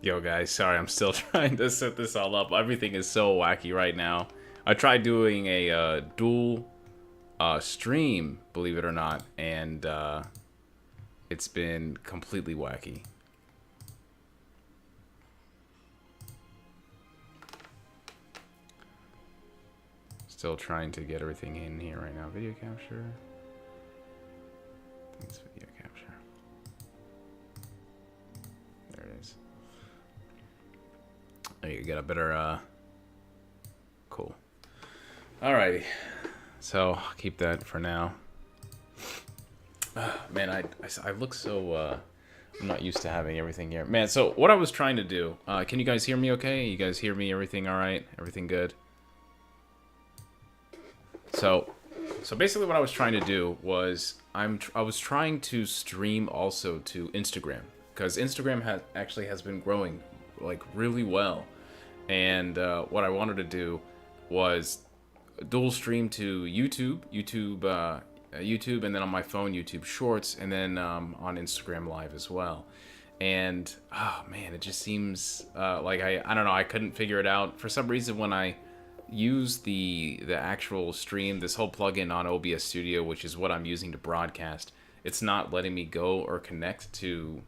Yo, guys, sorry, I'm still trying to set this all up. Everything is so wacky right now. I tried doing a dual stream, believe it or not, and it's been completely wacky. Still trying to get everything in here right now. Video capture. I think it's video capture. There it is. There you got a better, cool. Alrighty. So, I'll keep that for now. Man, I look so, I'm not used to having everything here. Man, so what I was trying to do, can you guys hear me okay? You guys hear me? Everything alright? Everything good? So basically what I was trying to do was, I was trying to stream also to Instagram. Because Instagram has been growing, like, really well. And what I wanted to do was dual stream to YouTube, and then on my phone, YouTube Shorts, and then on Instagram Live as well. And, oh man, it just seems like I don't know, I couldn't figure it out. For some reason, when I use the actual stream, this whole plugin on OBS Studio, which is what I'm using to broadcast, it's not letting me go or connect to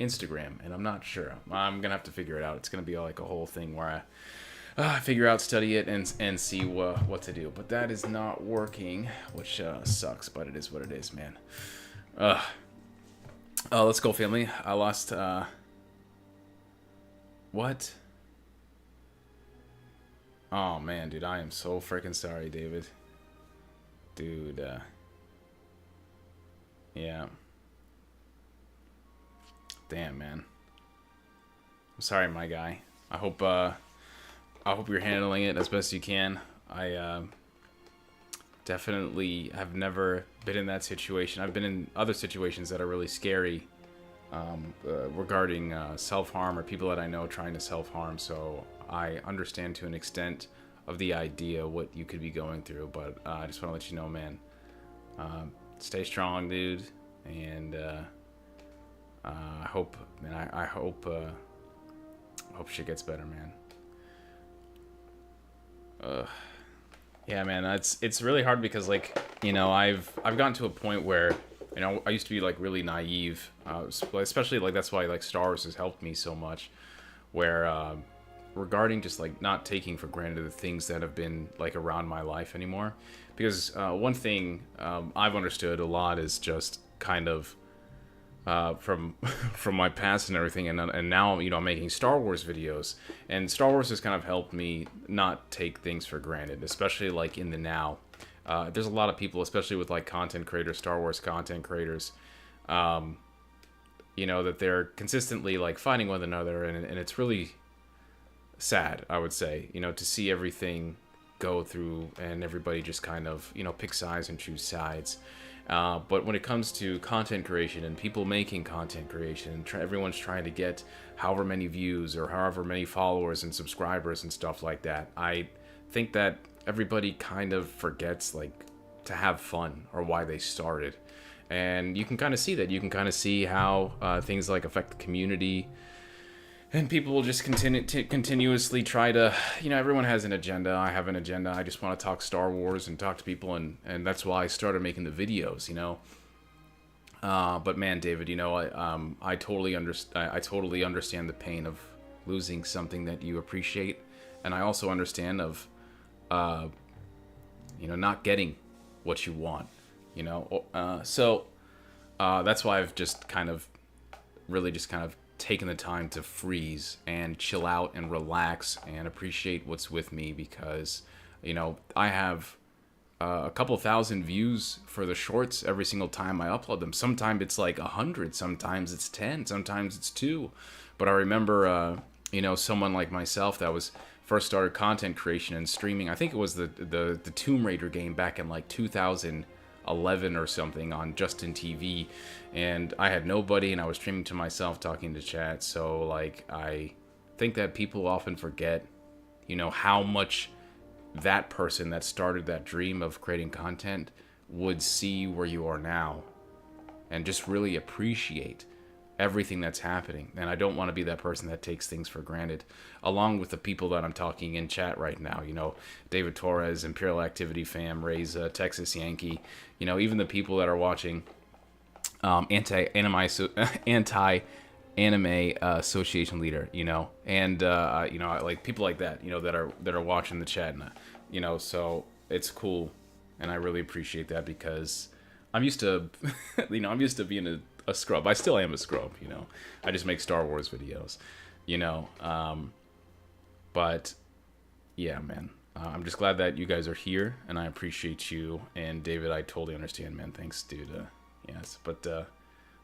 Instagram, and I'm not sure. I'm gonna have to figure it out. It's gonna be like a whole thing where I figure out, study it, and see what to do. But that is not working, which sucks, but it is what it is, man. Let's go, family. I lost, what? Oh, man, dude, I am so freaking sorry, David. Dude, yeah. Damn, man. I'm sorry, my guy. I hope you're handling it as best you can. I definitely have never been in that situation. I've been in other situations that are really scary regarding self-harm or people that I know trying to self-harm, so I understand to an extent of the idea what you could be going through, but I just want to let you know, man, stay strong, dude, and I hope, man, I hope shit gets better, man. Yeah, man, it's really hard because, like, you know, I've gotten to a point where, you know, I used to be like really naive, especially like that's why like Star Wars has helped me so much, where regarding just like not taking for granted the things that have been like around my life anymore, because one thing I've understood a lot is just kind of from my past and everything, and now, you know, I'm making Star Wars videos, and Star Wars has kind of helped me not take things for granted, especially like in the now. There's a lot of people, especially with like content creators, Star Wars content creators, you know, that they're consistently like fighting one another, and it's really sad, I would say, you know, to see everything go through and everybody just kind of, you know, pick sides and choose sides. But when it comes to content creation and people making content creation, everyone's trying to get however many views or however many followers and subscribers and stuff like that. I think that everybody kind of forgets, like, to have fun or why they started. And you can kind of see that. You can kind of see how things like affect the community. And people will just continuously try to, you know, everyone has an agenda. I have an agenda. I just want to talk Star Wars and talk to people, and that's why I started making the videos, you know. But man, David, you know, I totally understand the pain of losing something that you appreciate, and I also understand of, you know, not getting what you want, you know. So that's why I've just kind of, really just kind of taken the time to freeze and chill out and relax and appreciate what's with me, because, you know, I have a couple thousand views for the shorts every single time I upload them. Sometimes it's like 100, sometimes it's 10, sometimes it's 2. But I remember, you know, someone like myself that was first started content creation and streaming. I think it was the Tomb Raider game back in like 2011 or something on Justin TV, and I had nobody, and I was streaming to myself, talking to chat. So like, I think that people often forget, you know, how much that person that started that dream of creating content would see where you are now, and just really appreciate everything that's happening. And I don't want to be that person that takes things for granted, along with the people that I'm talking in chat right now. You know, David Torres, Imperial Activity Fam, Ray's Texas Yankee. You know, even the people that are watching anti-anime association leader, you know, and you know, like people like that, you know, that are watching the chat, and you know, so it's cool, and I really appreciate that, because I'm used to, you know, I'm used to being a scrub. I still am a scrub, you know. I just make Star Wars videos, you know. But yeah, man, I'm just glad that you guys are here, and I appreciate you. And David, I totally understand, man. Thanks, dude. Yes, but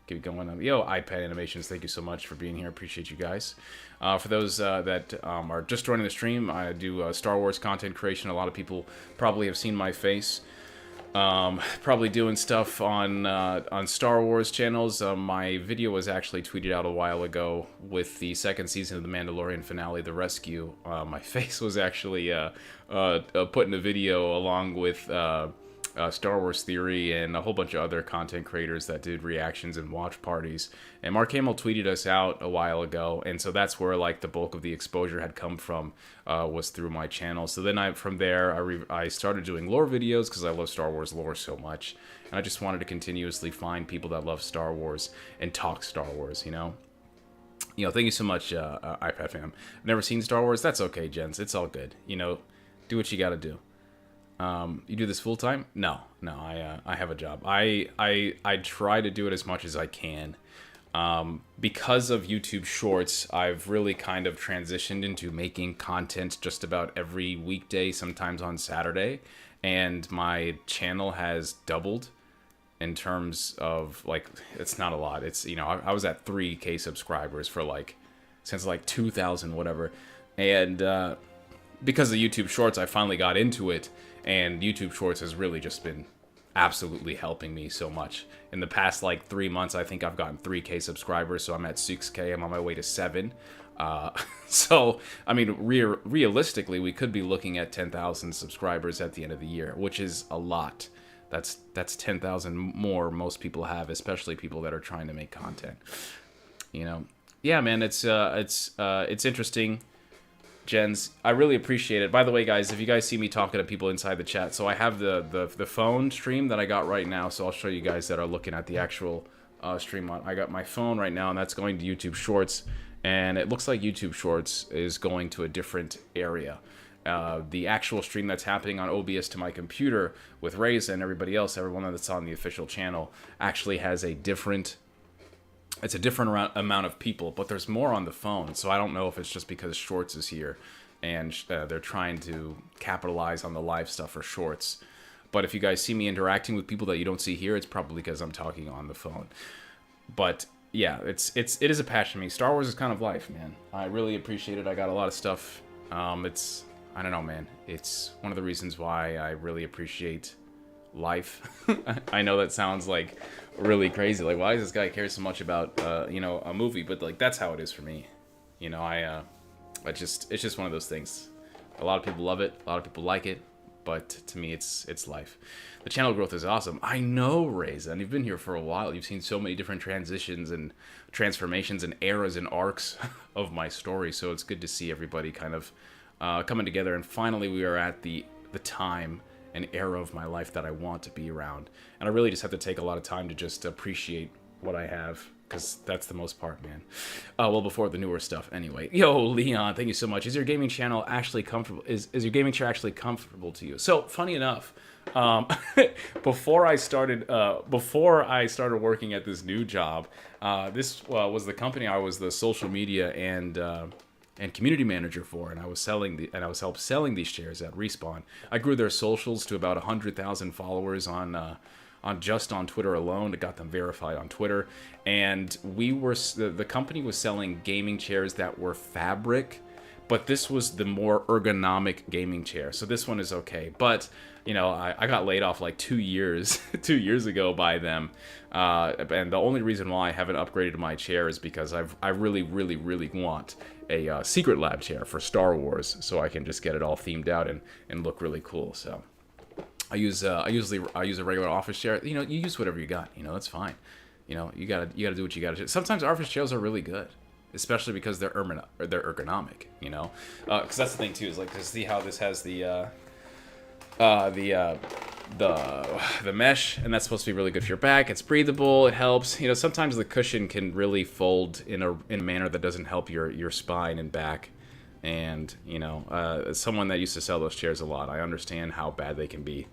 keep going. Yo, iPad Animations, thank you so much for being here. Appreciate you guys. For those that are just joining the stream, I do Star Wars content creation. A lot of people probably have seen my face. Probably doing stuff on Star Wars channels. My video was actually tweeted out a while ago with the second season of the Mandalorian finale, The Rescue. My face was actually put in a video along with Star Wars Theory and a whole bunch of other content creators that did reactions and watch parties. And Mark Hamill tweeted us out a while ago, and so that's where like the bulk of the exposure had come from, was through my channel. So then from there I started doing lore videos because I love Star Wars lore so much, and I just wanted to continuously find people that love Star Wars and talk Star Wars, you know. You know, thank you so much, iPad fam. I've never seen Star Wars. That's okay, gents. It's all good. You know, do what you gotta do. You do this full time? No, I have a job. I try to do it as much as I can. Because of YouTube Shorts, I've really kind of transitioned into making content just about every weekday, sometimes on Saturday, and my channel has doubled in terms of, like, it's not a lot. It's, you know, I was at 3K subscribers for like since like 2000 whatever, and because of YouTube Shorts, I finally got into it. And YouTube Shorts has really just been absolutely helping me so much. In the past, like, 3 months, I think I've gotten 3K subscribers, so I'm at 6K. I'm on my way to 7. So, I mean, realistically, we could be looking at 10,000 subscribers at the end of the year, which is a lot. That's 10,000 more most people have, especially people that are trying to make content. You know, yeah, man, it's interesting. Jens, I really appreciate it. By the way, guys, if you guys see me talking to people inside the chat, so I have the phone stream that I got right now, so I'll show you guys that are looking at the actual stream. I got my phone right now, and that's going to YouTube Shorts, and it looks like YouTube Shorts is going to a different area. The actual stream that's happening on OBS to my computer with Reza and everybody else, everyone that's on the official channel, actually has a different... It's a different amount of people, but there's more on the phone, so I don't know if it's just because Shorts is here, and they're trying to capitalize on the live stuff for Shorts. But if you guys see me interacting with people that you don't see here, it's probably because I'm talking on the phone. But yeah, it is a passion to me. Star Wars is kind of life, man. I really appreciate it. I got a lot of stuff. I don't know, man. It's one of the reasons why I really appreciate life. I know that sounds like really crazy, like, why does this guy care so much about you know, a movie? But like, that's how it is for me, you know. It's just one of those things. A lot of people love it, a lot of people like it, but to me it's life. The channel growth is awesome. I know, Reza, and you've been here for a while. You've seen so many different transitions and transformations and eras and arcs of my story, so it's good to see everybody kind of coming together, and finally we are at the time an era of my life that I want to be around. And I really just have to take a lot of time to just appreciate what I have, because that's the most part, man. Well, before the newer stuff, anyway. Yo, Leon, thank you so much. Is your gaming channel actually comfortable? Is your gaming chair actually comfortable to you? So, funny enough, before I started working at this new job, this was the company I was the social media and community manager for, and I was helped selling these chairs at Respawn. I grew their socials to about 100,000 followers on Twitter alone. It got them verified on Twitter, and the company was selling gaming chairs that were fabric, but this was the more ergonomic gaming chair. So this one is okay, but you know, I got laid off like 2 years ago by them, and the only reason why I haven't upgraded my chair is because I really want a Secret Lab chair for Star Wars, so I can just get it all themed out and look really cool. So I use a regular office chair. You know, you use whatever you got. You know, that's fine. You know, you gotta do what you gotta do. Sometimes Arthur's chairs are really good, especially because they're ergonomic. You know, because that's the thing too, is like to see how this has the mesh, and that's supposed to be really good for your back. It's breathable. It helps. You know, sometimes the cushion can really fold in a manner that doesn't help your spine and back. And you know, as someone that used to sell those chairs a lot, I understand how bad they can be.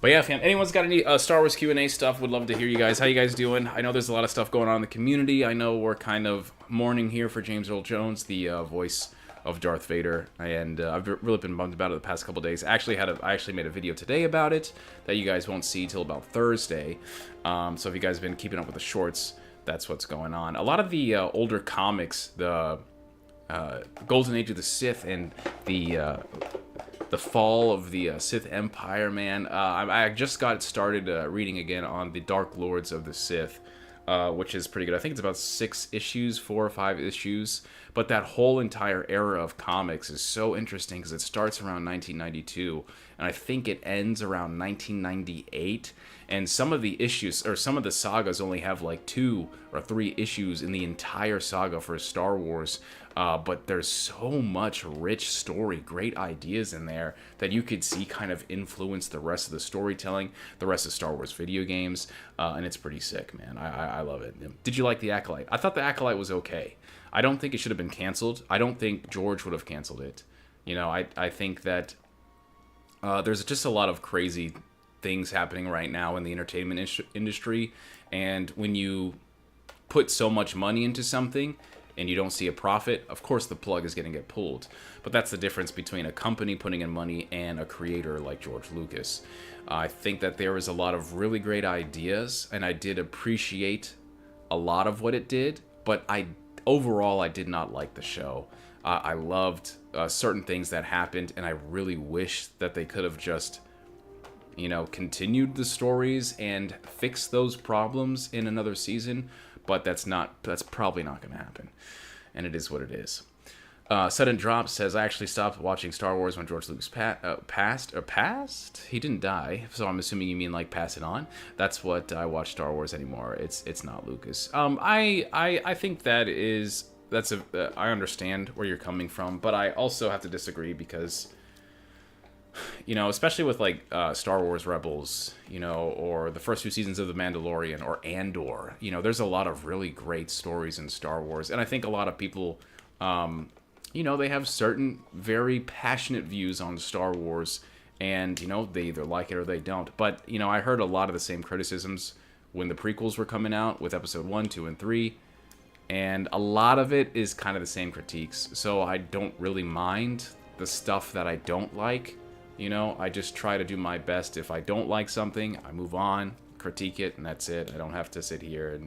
But yeah, fam, anyone's got any Star Wars Q&A stuff, would love to hear you guys. How you guys doing? I know there's a lot of stuff going on in the community. I know we're kind of mourning here for James Earl Jones, the voice of Darth Vader, and I've really been bummed about it the past couple days. I actually made a video today about it that you guys won't see till about Thursday. So if you guys have been keeping up with the shorts, that's what's going on. A lot of the older comics, the Golden Age of the Sith and the fall of the Sith Empire, man. I just got started reading again on the Dark Lords of the Sith, which is pretty good. I think it's about 4 or 5 issues. But that whole entire era of comics is so interesting because it starts around 1992, and I think it ends around 1998. And some of the issues, or some of the sagas, only have like 2 or 3 issues in the entire saga for Star Wars. But there's so much rich story, great ideas in there that you could see kind of influence the rest of the storytelling, the rest of Star Wars video games, and it's pretty sick, man. I love it. Did you like The Acolyte? I thought The Acolyte was okay. I don't think it should have been canceled. I don't think George would have canceled it. You know, I think that there's just a lot of crazy things happening right now in the entertainment industry, and when you put so much money into something and you don't see a profit, of course the plug is going to get pulled. But that's the difference between a company putting in money and a creator like George Lucas. I think that there was a lot of really great ideas, and I did appreciate a lot of what it did, but overall I did not like the show. I loved certain things that happened, and I really wish that they could have just, you know, continued the stories and fixed those problems in another season. But that's probably not going to happen, and it is what it is. Sudden Drop says, I actually stopped watching Star Wars when George Lucas passed? He didn't die, so I'm assuming you mean like pass it on. That's what I watch Star Wars anymore. It's not Lucas. I think I understand where you're coming from, but I also have to disagree because, you know, especially with like Star Wars Rebels, you know, or the first 2 seasons of The Mandalorian or Andor, you know, there's a lot of really great stories in Star Wars, and I think a lot of people, you know, they have certain very passionate views on Star Wars, and, you know, they either like it or they don't. But, you know, I heard a lot of the same criticisms when the prequels were coming out with episode 1, 2, and 3, and a lot of it is kind of the same critiques, so I don't really mind the stuff that I don't like. You know, I just try to do my best. If I don't like something, I move on, critique it, and that's it. I don't have to sit here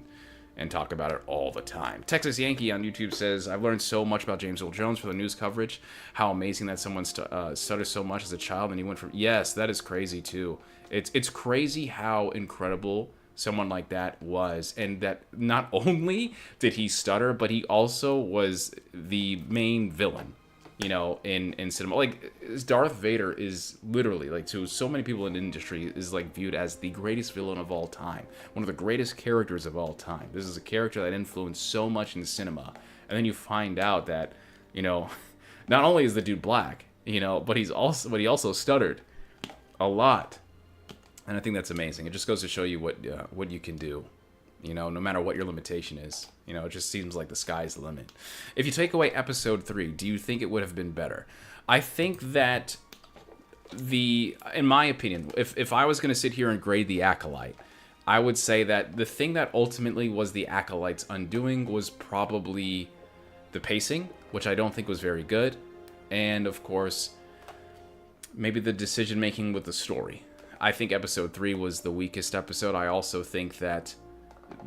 and talk about it all the time. Texas Yankee on YouTube says, I've learned so much about James Earl Jones for the news coverage. How amazing that someone stuttered so much as a child, and he went from... Yes, that is crazy, too. It's crazy how incredible someone like that was, and that not only did he stutter, but he also was the main villain, you know, in cinema. Like, Darth Vader is literally, like, to so many people in the industry, is, like, viewed as the greatest villain of all time. One of the greatest characters of all time. This is a character that influenced so much in cinema. And then you find out that, you know, not only is the dude black, you know, but he also stuttered a lot. And I think that's amazing. It just goes to show you what you can do, you know, no matter what your limitation is. You know, it just seems like the sky's the limit. If you take away episode 3, do you think it would have been better? I think that in my opinion, if I was going to sit here and grade The Acolyte, I would say that the thing that ultimately was The Acolyte's undoing was probably the pacing, which I don't think was very good. And, of course, maybe the decision-making with the story. I think episode 3 was the weakest episode. I also think that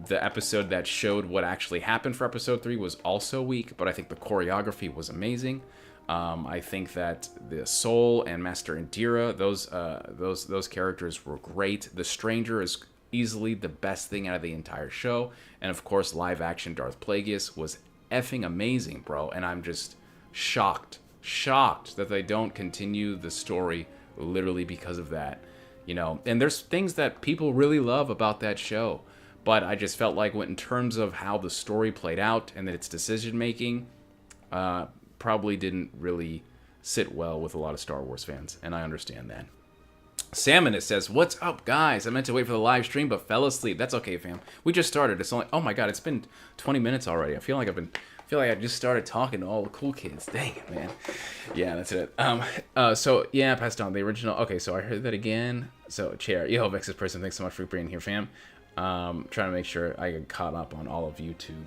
the episode that showed what actually happened for episode 3 was also weak, but I think the choreography was amazing. I think that the Soul and Master Indira, those characters were great. The Stranger is easily the best thing out of the entire show, and of course, live action Darth Plagueis was effing amazing, bro. And I'm just shocked that they don't continue the story literally because of that. you know. And there's things that people really love about that show, but I just felt like in terms of how the story played out and its decision making, probably didn't really sit well with a lot of Star Wars fans, and I understand that. Salmon, it says, "What's up, guys? I meant to wait for the live stream, but fell asleep." That's okay, fam. We just started. It's only, oh my god, it's been 20 minutes already. I feel like I just started talking to all the cool kids. Dang it, man. Yeah, that's it. So yeah, passed on the original. Okay, so I heard that again. So chair, yo, Vex's person, thanks so much for being here, fam. Trying to make sure I get caught up on all of YouTube.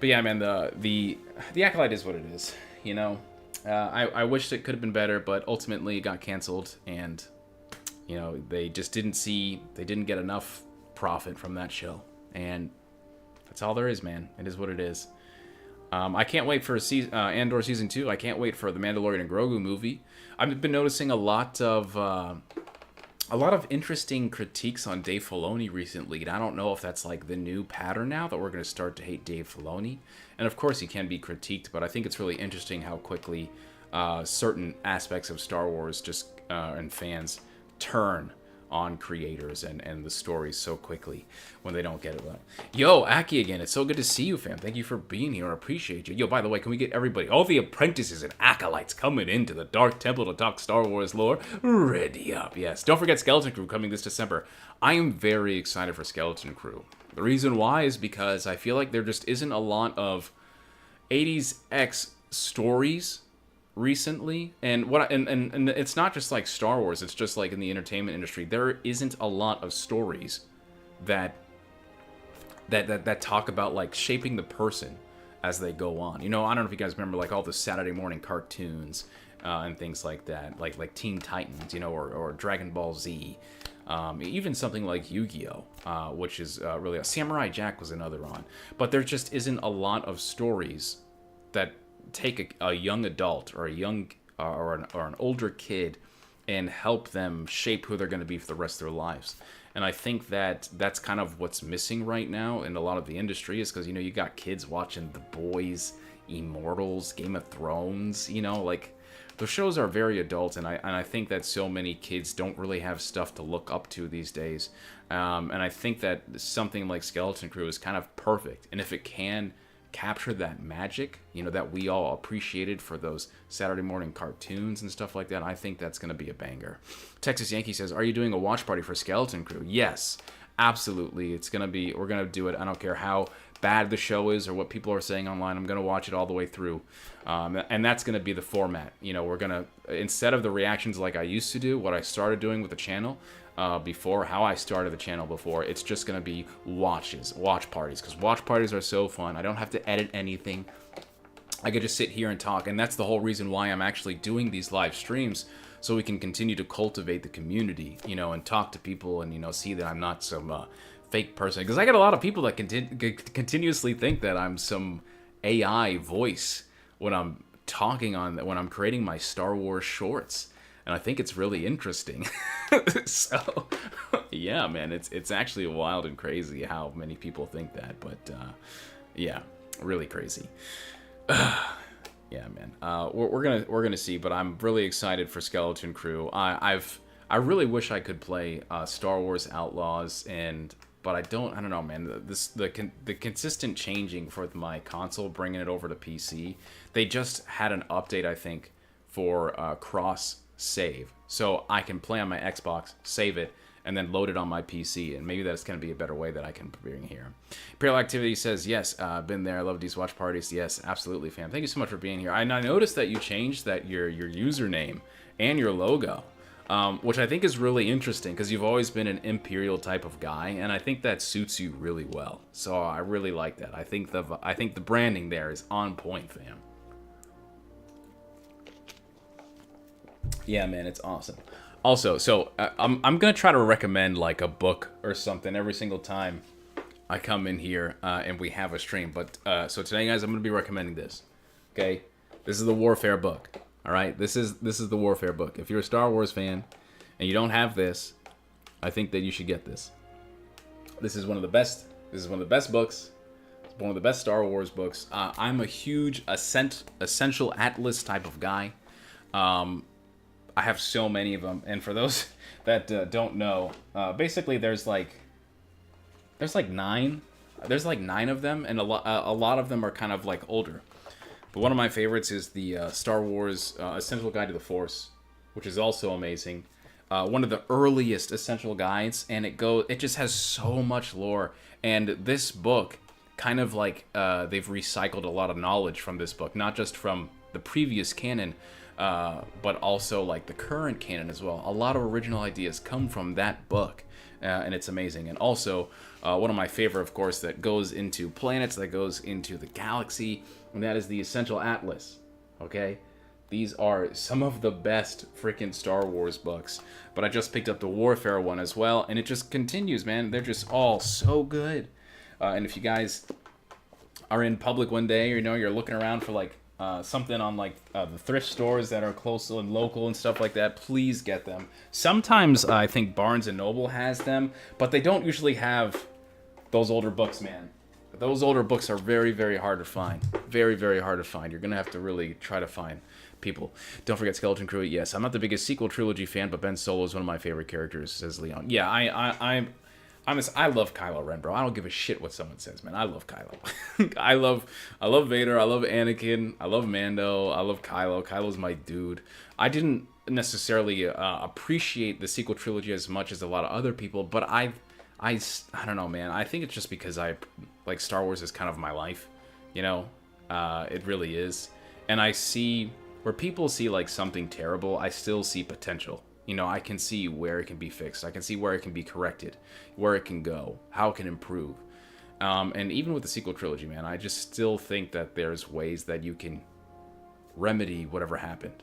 But yeah, man, the Acolyte is what it is. You know, I wished it could have been better, but ultimately it got canceled, and you know, they just didn't get enough profit from that show, and that's all there is, man. It is what it is. I can't wait for Andor Season 2. I can't wait for the Mandalorian and Grogu movie. I've been noticing a lot of interesting critiques on Dave Filoni recently, and I don't know if that's like the new pattern now that we're going to start to hate Dave Filoni. And of course he can be critiqued, but I think it's really interesting how quickly certain aspects of Star Wars just and fans turn on creators and the stories so quickly when they don't get it right. Yo, Aki again, it's so good to see you, fam. Thank you for being here. I appreciate you. Yo, by the way, can we get everybody, all the apprentices and acolytes coming into the Dark Temple to talk Star Wars lore? Ready up, yes. Don't forget Skeleton Crew coming this December. I am very excited for Skeleton Crew. The reason why is because I feel like there just isn't a lot of 80s X stories recently, and it's not just like Star Wars, it's just like in the entertainment industry, there isn't a lot of stories that talk about like shaping the person as they go on. You know, I don't know if you guys remember like all the Saturday morning cartoons and things like that, like Teen Titans, you know, or Dragon Ball Z, even something like Yu-Gi-Oh, which is really Samurai Jack was another one, but there just isn't a lot of stories that take a young adult or a young or an older kid and help them shape who they're going to be for the rest of their lives. And I think that that's kind of what's missing right now in a lot of the industry, is because, you know, you got kids watching The Boys, Immortals, Game of Thrones, you know, like the shows are very adult, and I think that so many kids don't really have stuff to look up to these days. And I think that something like Skeleton Crew is kind of perfect, and if it can capture that magic, you know, that we all appreciated for those Saturday morning cartoons and stuff like that, I think that's going to be a banger. Texas Yankee says, "Are you doing a watch party for Skeleton Crew?" Yes, absolutely. We're going to do it. I don't care how bad the show is or what people are saying online. I'm going to watch it all the way through. And that's going to be the format. You know, we're going to, instead of the reactions like I used to do, what I started doing with the channel, before, how I started the channel before, it's just going to be watch parties, because watch parties are so fun. I don't have to edit anything. I could just sit here and talk, and that's the whole reason why I'm actually doing these live streams, so we can continue to cultivate the community, you know, and talk to people, and, you know, see that I'm not some fake person, because I get a lot of people that continuously think that I'm some AI voice when I'm talking when I'm creating my Star Wars shorts. And I think it's really interesting. So, yeah, man, it's actually wild and crazy how many people think that. But, yeah, really crazy. Yeah, man. We're gonna see, but I'm really excited for Skeleton Crew. I really wish I could play Star Wars Outlaws, but I don't know, man. The consistent changing for my console, bringing it over to PC. They just had an update, I think, for cross save, so I can play on my Xbox, save it, and then load it on my PC, and maybe that's going to be a better way that I can bring here. Imperial Activity says, yes, been there, I love these watch parties. Yes, absolutely, fam. Thank you so much for being here. I noticed that you changed your username and your logo, which I think is really interesting, because you've always been an Imperial type of guy, and I think that suits you really well. So I really like that. I think the branding there is on point, fam. Yeah, man, it's awesome. Also, so I'm gonna try to recommend like a book or something every single time I come in here and we have a stream. But so today, guys, I'm gonna be recommending this. Okay, this is the Warfare book. All right, this is the Warfare book. If you're a Star Wars fan and you don't have this, I think that you should get this. This is one of the best. This is one of the best books. It's one of the best Star Wars books. I'm a huge Essential Atlas type of guy. I have so many of them, and for those that don't know, basically there's like nine. There's like nine of them, and a lot of them are kind of like older. But one of my favorites is the Star Wars Essential Guide to the Force, which is also amazing. One of the earliest essential guides, and it just has so much lore. And this book, kind of like they've recycled a lot of knowledge from this book, not just from the previous canon, but also like the current canon as well. A lot of original ideas come from that book, and it's amazing. And also, one of my favorite, of course, that goes into planets, that goes into the galaxy, and that is the Essential Atlas. Okay? These are some of the best freaking Star Wars books. But I just picked up the Warfare one as well, and it just continues, man. They're just all so good. And if you guys are in public one day, or, you're looking around for like something on like the thrift stores that are close and local and stuff like that, please get them. Sometimes I think Barnes and Noble has them, but they don't usually have those older books, man. Those older books are very, very hard to find. Very, very hard to find. You're going to have to really try to find people. Don't forget Skeleton Crew. Yes, I'm not the biggest sequel trilogy fan, but Ben Solo is one of my favorite characters, says Leon. Yeah, I love Kylo Ren, bro. I don't give a shit what someone says, man. I love Kylo. I love Vader. I love Anakin. I love Mando. I love Kylo. Kylo's my dude. I didn't necessarily appreciate the sequel trilogy as much as a lot of other people, but I don't know, man. I think it's just because like Star Wars is kind of my life, it really is. And I see where people see like something terrible, I still see potential. I can see where it can be fixed. I can see where it can be corrected, where it can go, how it can improve. And even with the sequel trilogy, man, I just still think that there's ways that you can remedy whatever happened.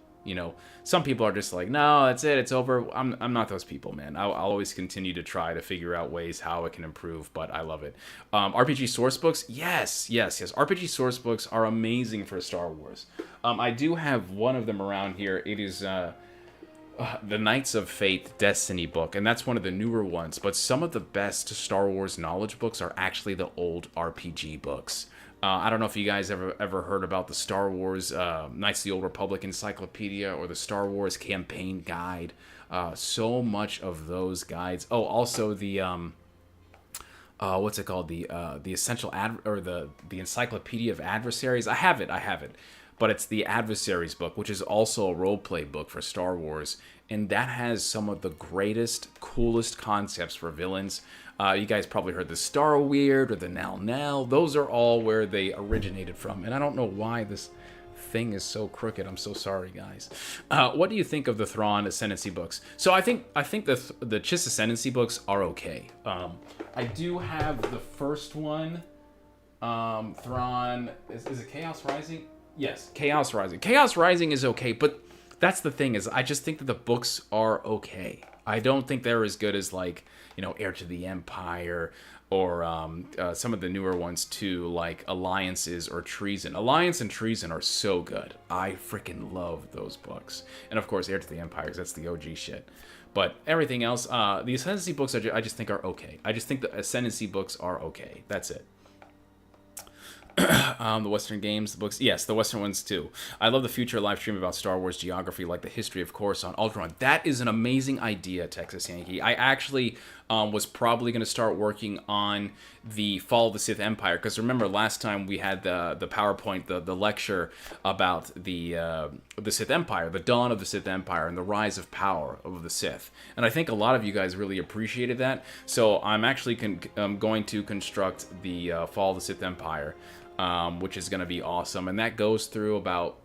Some people are just like, no, that's it, it's over. I'm not those people, man. I'll always continue to try to figure out ways how it can improve, but I love it. RPG source books, yes. RPG source books are amazing for Star Wars. I do have one of them around here. It is the Knights of Fate Destiny book, and that's one of the newer ones. But some of the best Star Wars knowledge books are actually the old RPG books. I don't know if you guys ever heard about the Star Wars Knights of the Old Republic Encyclopedia or the Star Wars Campaign Guide. So much of those guides. Oh, also the what's it called? The Essential the Encyclopedia of Adversaries. I have it. But it's the Adversaries book, which is also a roleplay book for Star Wars, and that has some of the greatest, coolest concepts for villains. You guys probably heard the Star Weird or the Nal. Those are all where they originated from, and I don't know why this thing is so crooked. I'm so sorry, guys. What do you think of the Thrawn Ascendancy books? So I think the Chiss Ascendancy books are okay. I do have the first one. Thrawn is it Chaos Rising? Yes, Chaos Rising. Chaos Rising is okay, but that's the thing, is I just think that the books are okay. I don't think they're as good as like, Heir to the Empire or some of the newer ones too, like Alliances or Treason. Alliance and Treason are so good. I freaking love those books. And of course, Heir to the Empire, 'cause that's the OG shit. But everything else, the Ascendancy books I just think are okay. I just think the Ascendancy books are okay. That's it. The Western games, the books. Yes, the Western ones too. I love the future live stream about Star Wars geography, like the history of Coruscant, Alderaan. That is an amazing idea, Texas Yankee. I actually was probably going to start working on the Fall of the Sith Empire, because remember last time we had the PowerPoint, the lecture about the Sith Empire, the dawn of the Sith Empire, and the rise of power of the Sith. And I think a lot of you guys really appreciated that. So I'm actually going to construct the Fall of the Sith Empire. Which is going to be awesome. And that goes through about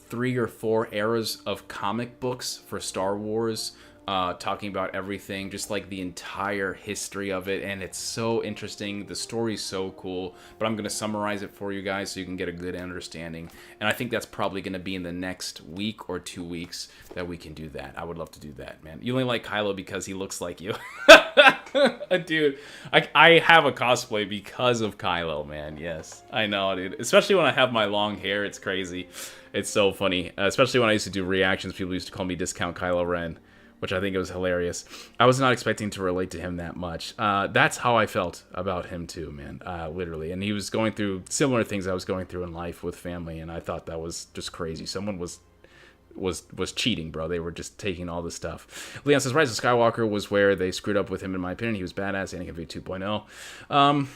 3 or 4 eras of comic books for Star Wars, talking about everything, just like the entire history of it. And it's so interesting. The story's so cool. But I'm going to summarize it for you guys so you can get a good understanding. And I think that's probably going to be in the next week or 2 weeks that we can do that. I would love to do that, man. You only like Kylo because he looks like you. Dude, I have a cosplay because of Kylo, man. Yes, I know, dude. Especially when I have my long hair. It's crazy. It's so funny. Especially when I used to do reactions, people used to call me Discount Kylo Ren, which I think was hilarious. I was not expecting to relate to him that much. That's how I felt about him too, man. Literally. And he was going through similar things I was going through in life with family, and I thought that was just crazy. Someone was was cheating, bro. They were just taking all the stuff. Leon says Rise of Skywalker was where they screwed up with him, in my opinion. He was badass. Anakin v 2.0.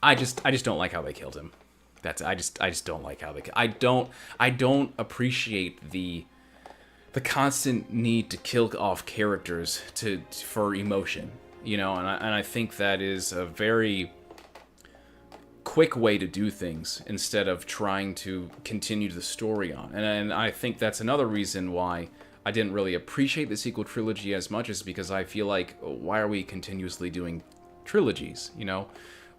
I just don't like how they killed him. I just don't like how they. I don't appreciate the constant need to kill off characters for emotion, and I think that is a very quick way to do things instead of trying to continue the story on. And I think that's another reason why I didn't really appreciate the sequel trilogy as much, is because I feel like, why are we continuously doing trilogies?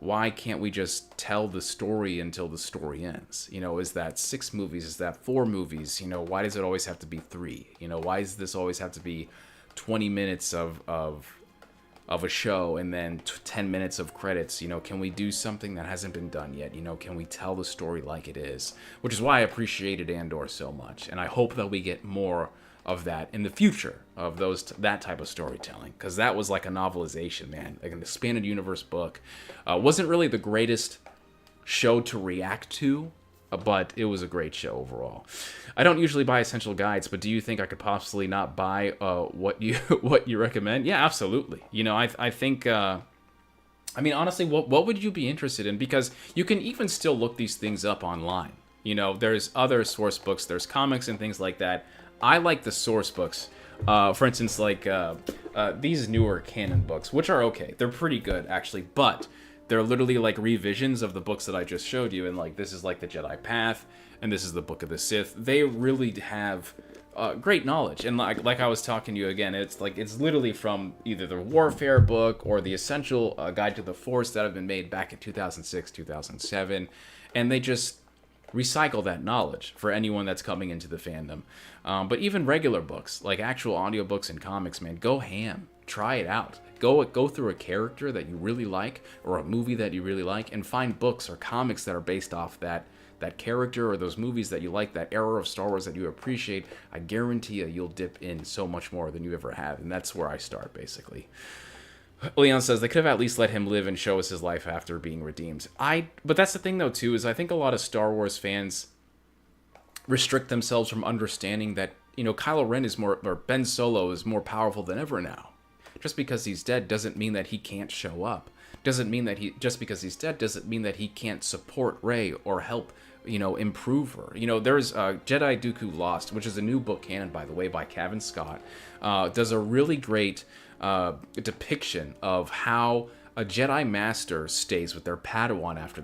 Why can't we just tell the story until the story ends? Is that 6 movies? Is that 4 movies? Why does it always have to be 3? Why does this always have to be 20 minutes of a show and then 10 minutes of credits? Can we do something that hasn't been done yet? Can we tell the story like it is? Which is why I appreciated Andor so much, and I hope that we get more of that in the future, of that type of storytelling, because that was like a novelization, man, like an expanded universe book. Wasn't really the greatest show to react to, but it was a great show overall. I don't usually buy essential guides, but do you think I could possibly not buy what you recommend? Yeah, absolutely. I think. Honestly, what would you be interested in? Because you can even still look these things up online. There's other source books, there's comics and things like that. I like the source books. For instance, like these newer canon books, which are okay. They're pretty good, actually, but they're literally like revisions of the books that I just showed you. And like, this is like the Jedi Path, and this is the Book of the Sith. They really have great knowledge. And like I was talking to you again, it's literally from either the Warfare book or the Essential Guide to the Force that have been made back in 2006, 2007. And they just recycle that knowledge for anyone that's coming into the fandom. But even regular books, like actual audiobooks and comics, man, go ham. Try it out. Go through a character that you really like, or a movie that you really like, and find books or comics that are based off that character or those movies that you like, that era of Star Wars that you appreciate. I guarantee you'll dip in so much more than you ever have, and that's where I start, basically. Leon says they could have at least let him live and show us his life after being redeemed. But that's the thing, though, too, is I think a lot of Star Wars fans restrict themselves from understanding that, Kylo Ren or Ben Solo is more powerful than ever now. Just because he's dead doesn't mean that he can't show up. Just because he's dead doesn't mean that he can't support Rey or help, improve her. There's Jedi Dooku Lost, which is a new book canon, by the way, by Cavan Scott. Does a really great depiction of how a Jedi Master stays with their Padawan after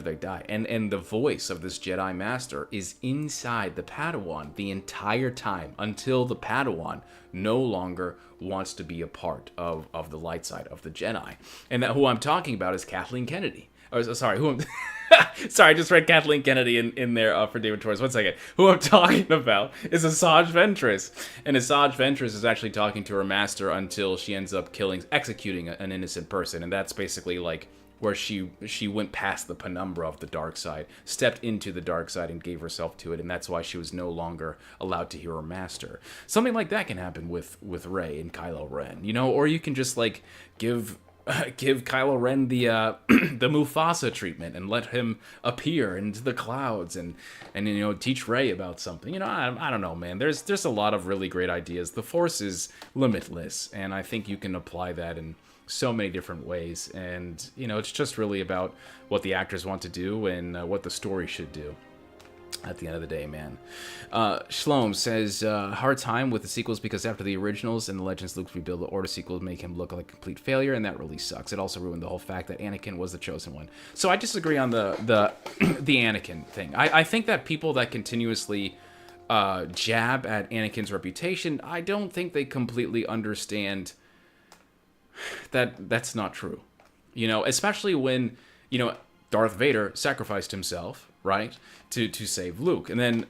they die. And the voice of this Jedi Master is inside the Padawan the entire time until the Padawan no longer wants to be a part of the light side of the Jedi. And who I'm talking about is Kathleen Kennedy. Sorry, I just read Kathleen Kennedy in there for David Torres. 1 second. Who I'm talking about is Asajj Ventress. And Asajj Ventress is actually talking to her master until she ends up executing an innocent person. And that's basically like where she went past the penumbra of the dark side, stepped into the dark side and gave herself to it. And that's why she was no longer allowed to hear her master. Something like that can happen with Rey and Kylo Ren, or you can just like give Kylo Ren the the Mufasa treatment and let him appear into the clouds and teach Rey about something. I don't know, man. There's a lot of really great ideas. The Force is limitless, and I think you can apply that in so many different ways. And it's just really about what the actors want to do and what the story should do. At the end of the day, man. Shlom says, hard time with the sequels because after the originals and the Legends Luke Rebuild the Order sequels make him look like a complete failure, and that really sucks. It also ruined the whole fact that Anakin was the chosen one. So I disagree on the the Anakin thing. I think that people that continuously jab at Anakin's reputation, I don't think they completely understand that that's not true. Especially when, Darth Vader sacrificed himself, right, to save Luke. And then,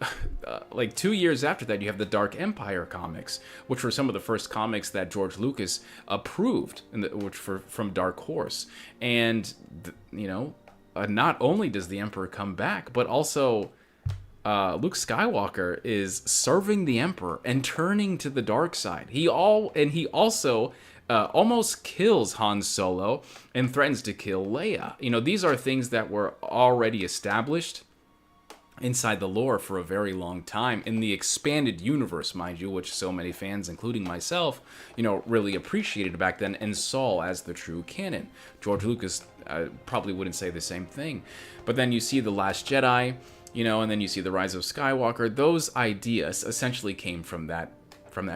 like 2 years after that, you have the Dark Empire comics, which were some of the first comics that George Lucas approved, from Dark Horse. And, not only does the Emperor come back, but also Luke Skywalker is serving the Emperor and turning to the dark side. He also almost kills Han Solo and threatens to kill Leia. These are things that were already established inside the lore for a very long time in the expanded universe, mind you, which so many fans, including myself, really appreciated back then and saw as the true canon. George Lucas probably wouldn't say the same thing. But then you see The Last Jedi, and then you see The Rise of Skywalker. Those ideas essentially came from that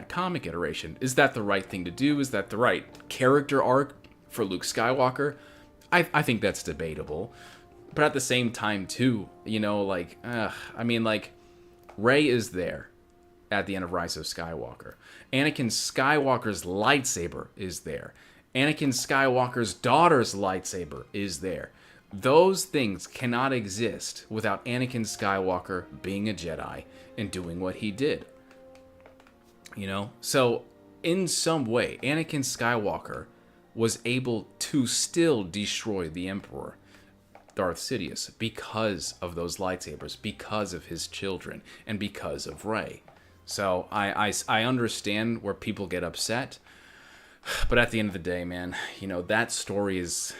comic iteration. Is that the right thing to do? Is that the right character arc for Luke Skywalker? I think that's debatable. But at the same time, too, Rey is there at the end of Rise of Skywalker. Anakin Skywalker's lightsaber is there. Anakin Skywalker's daughter's lightsaber is there. Those things cannot exist without Anakin Skywalker being a Jedi and doing what he did. So in some way, Anakin Skywalker was able to still destroy the Emperor, Darth Sidious, because of those lightsabers, because of his children, and because of Rey. So I understand where people get upset, but at the end of the day, man, that story is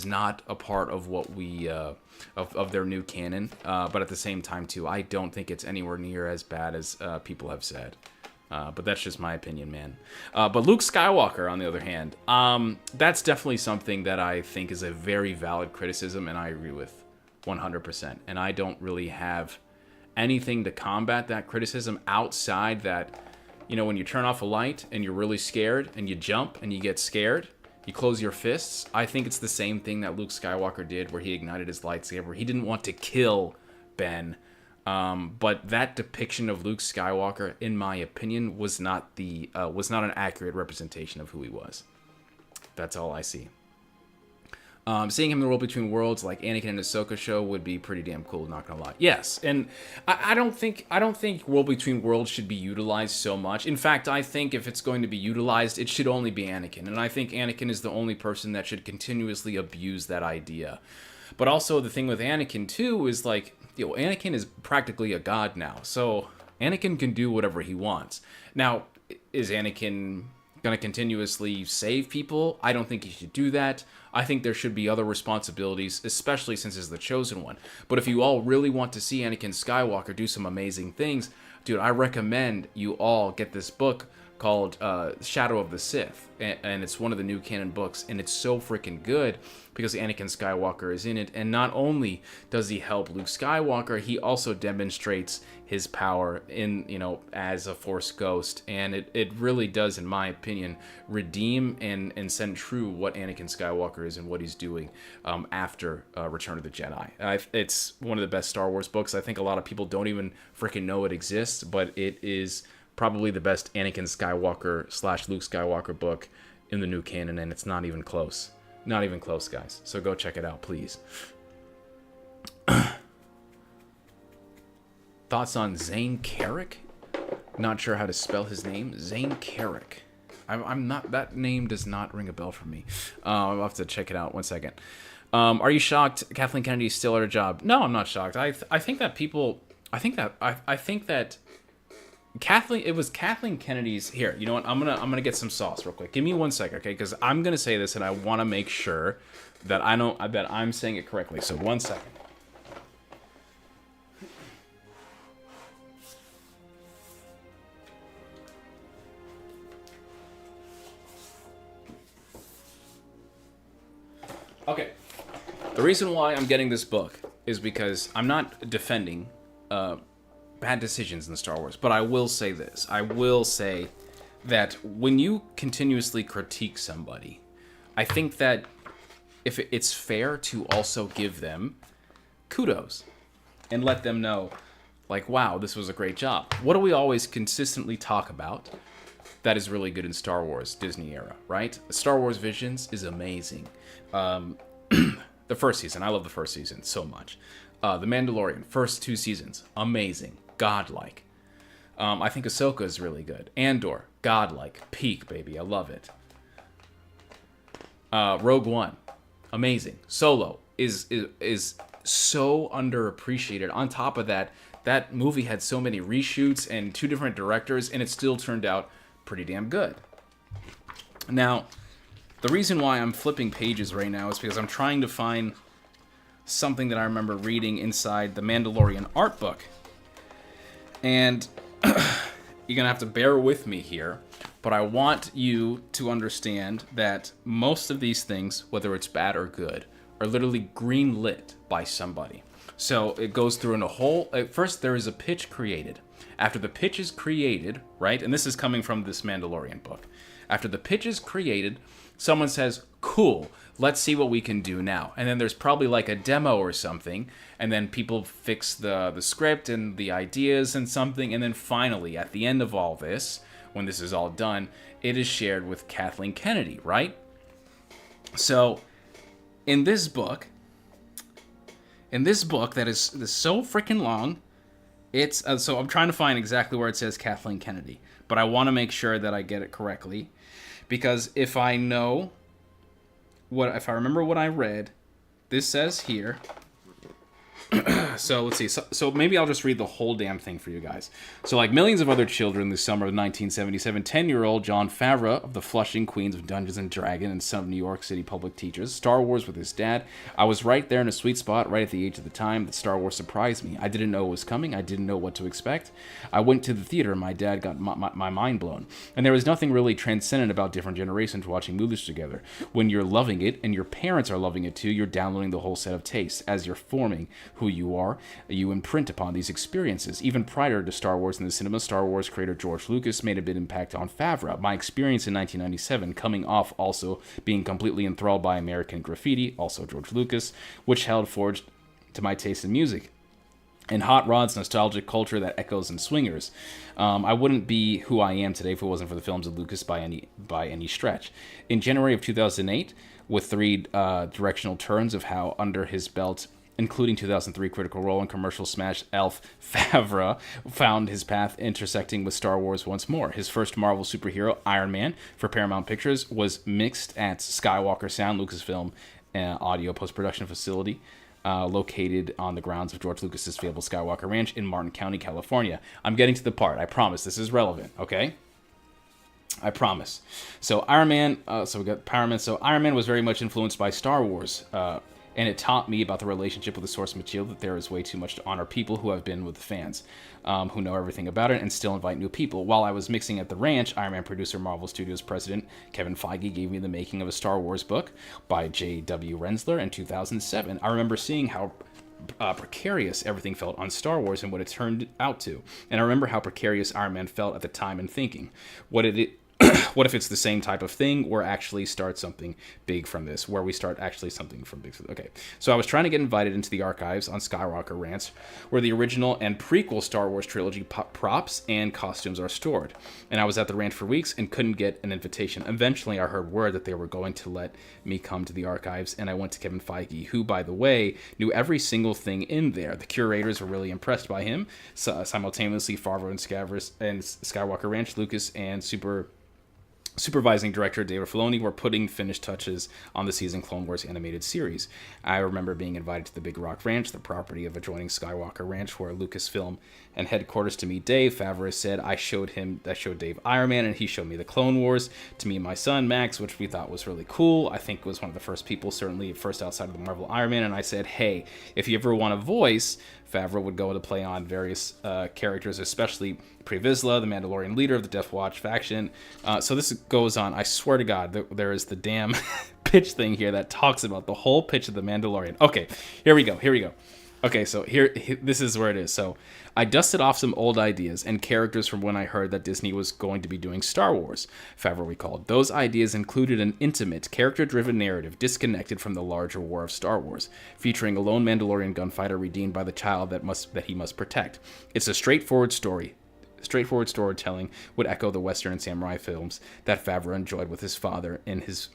not a part of what we of their new canon. But at the same time, too, I don't think it's anywhere near as bad as people have said. But that's just my opinion, man. But Luke Skywalker, on the other hand, that's definitely something that I think is a very valid criticism, and I agree with 100%. And I don't really have anything to combat that criticism outside that, when you turn off a light and you're really scared and you jump and you get scared, you close your fists. I think it's the same thing that Luke Skywalker did where he ignited his lightsaber. He didn't want to kill Ben. But that depiction of Luke Skywalker, in my opinion, was not an accurate representation of who he was. That's all I see. Seeing him in the World Between Worlds, like Anakin and Ahsoka show, would be pretty damn cool. Not gonna lie. Yes, and I don't think World Between Worlds should be utilized so much. In fact, I think if it's going to be utilized, it should only be Anakin, and I think Anakin is the only person that should continuously abuse that idea. But also the thing with Anakin too is Anakin is practically a god now, so Anakin can do whatever he wants. Now, is Anakin going to continuously save people? I don't think he should do that. I think there should be other responsibilities, especially since he's the chosen one. But if you all really want to see Anakin Skywalker do some amazing things, dude, I recommend you all get this book called Shadow of the Sith, and it's one of the new canon books, and it's so freaking good because Anakin Skywalker is in it, and not only does he help Luke Skywalker, he also demonstrates his power as a Force ghost, and it really does, in my opinion, redeem and send true what Anakin Skywalker is and what he's doing after Return of the Jedi. It's one of the best Star Wars books. I think a lot of people don't even freaking know it exists, but it is probably the best Anakin Skywalker / Luke Skywalker book in the new canon, and it's not even close. Not even close, guys. So go check it out, please. Thoughts on Zane Carrick? Not sure how to spell his name. Zane Carrick. I'm not. That name does not ring a bell for me. I'll have to check it out. 1 second. Are you shocked Kathleen Kennedy is still at her job? No, I'm not shocked. I think that people. I think that. It was Kathleen Kennedy's. Here, you know what? I'm gonna get some sauce real quick. Give me 1 second, okay? Because I'm gonna say this, and I want to make sure that I'm saying it correctly. So 1 second. Okay. The reason why I'm getting this book is because I'm not defending bad decisions in Star Wars, but I will say this. I will say that when you continuously critique somebody, I think that if it's fair to also give them kudos and let them know, wow, this was a great job. What do we always consistently talk about that is really good in Star Wars Disney era, right? Star Wars Visions is amazing. The first season, I love the first season so much. The Mandalorian, first 2 seasons, amazing, godlike. I think Ahsoka is really good. Andor, godlike, peak, baby, I love it. Rogue One, amazing. Solo is so underappreciated. On top of that, that movie had so many reshoots and 2 different directors, and it still turned out pretty damn good. Now, the reason why I'm flipping pages right now is because I'm trying to find something that I remember reading inside the Mandalorian art book. And you're going to have to bear with me here, but I want you to understand that most of these things, whether it's bad or good, are literally green lit by somebody. So it goes through in a whole... First, there is a pitch created. After the pitch is created, right? And this is coming from this Mandalorian book. After the pitch is created, someone says, cool, let's see what we can do now. And then there's probably like a demo or something. And then people fix the script and the ideas and something. And then finally, at the end of all this, when this is all done, it is shared with Kathleen Kennedy, right? So, in this book that is so freaking long, it's so I'm trying to find exactly where it says Kathleen Kennedy, but I want to make sure that I get it correctly, because if I remember what I read, this says here. So let's see. So maybe I'll just read the whole damn thing for you guys. So like millions of other children this summer of 1977, 10-year-old Jon Favreau of the Flushing Queens of Dungeons and Dragons and son of New York City public teachers, Star Wars with his dad. I was right there in a sweet spot, right at the age of the time that Star Wars surprised me. I didn't know it was coming. I didn't know what to expect. I went to the theater and my dad got my mind blown. And there was nothing really transcendent about different generations watching movies together. When you're loving it and your parents are loving it too, you're downloading the whole set of tastes. As you're forming who you are, you imprint upon these experiences. Even prior to Star Wars in the cinema, Star Wars creator George Lucas made a big impact on Favreau. My experience in 1997, coming off also being completely enthralled by American Graffiti, also George Lucas, which held forged to my taste in music. And Hot Rod's nostalgic culture that echoes in Swingers. I wouldn't be who I am today if it wasn't for the films of Lucas by any stretch. In January of 2008, with 3 directional turns of how under his belt, including 2003 Critical Role and commercial smash Elf, Favreau found his path intersecting with Star Wars once more. His first Marvel superhero, Iron Man, for Paramount Pictures, was mixed at Skywalker Sound, Lucasfilm audio post-production facility, located on the grounds of George Lucas's fabled Skywalker Ranch in Martin County, California. I'm getting to the part. I promise this is relevant, okay? I promise. So Iron Man, so we got Power Man. So Iron Man was very much influenced by Star Wars, and it taught me about the relationship with the source material, that there is way too much to honor people who have been with the fans, who know everything about it and still invite new people. While I was mixing at the ranch, Iron Man producer, Marvel Studios president Kevin Feige gave me the making of a Star Wars book by J.W. Rensler in 2007. I remember seeing how precarious everything felt on Star Wars and what it turned out to. And I remember how precarious Iron Man felt at the time and thinking, what if it's the same type of thing, or actually start something big from this, where we start actually something from big. Okay, so I was trying to get invited into the archives on Skywalker Ranch, where the original and prequel Star Wars trilogy props and costumes are stored. And I was at the ranch for weeks and couldn't get an invitation. Eventually, I heard word that they were going to let me come to the archives, and I went to Kevin Feige, who, by the way, knew every single thing in there. The curators were really impressed by him. So, simultaneously, Favreau and Skywalker Ranch, Lucas, and supervising director Dave Filoni were putting finished touches on the season Clone Wars animated series. I remember being invited to the Big Rock Ranch, the property of adjoining Skywalker Ranch, where Lucasfilm and headquarters, to meet Dave. Favreau said I showed Dave Iron Man, and he showed me the Clone Wars to me and my son Max, which we thought was really cool. I think was one of the first people, certainly first outside of the Marvel Iron Man, and I said, hey, if you ever want a voice, Favreau would go to play on various characters, especially Pre Vizsla, the Mandalorian leader of the Death Watch faction. So this goes on. I swear to God, there is the damn pitch thing here that talks about the whole pitch of the Mandalorian. Okay, here we go. Okay, so here this is where it is. So I dusted off some old ideas and characters from when I heard that Disney was going to be doing Star Wars, Favreau recalled. Those ideas included an intimate, character-driven narrative disconnected from the larger war of Star Wars, featuring a lone Mandalorian gunfighter redeemed by the child that he must protect. It's a straightforward storytelling would echo the Western and samurai films that Favreau enjoyed with his father in his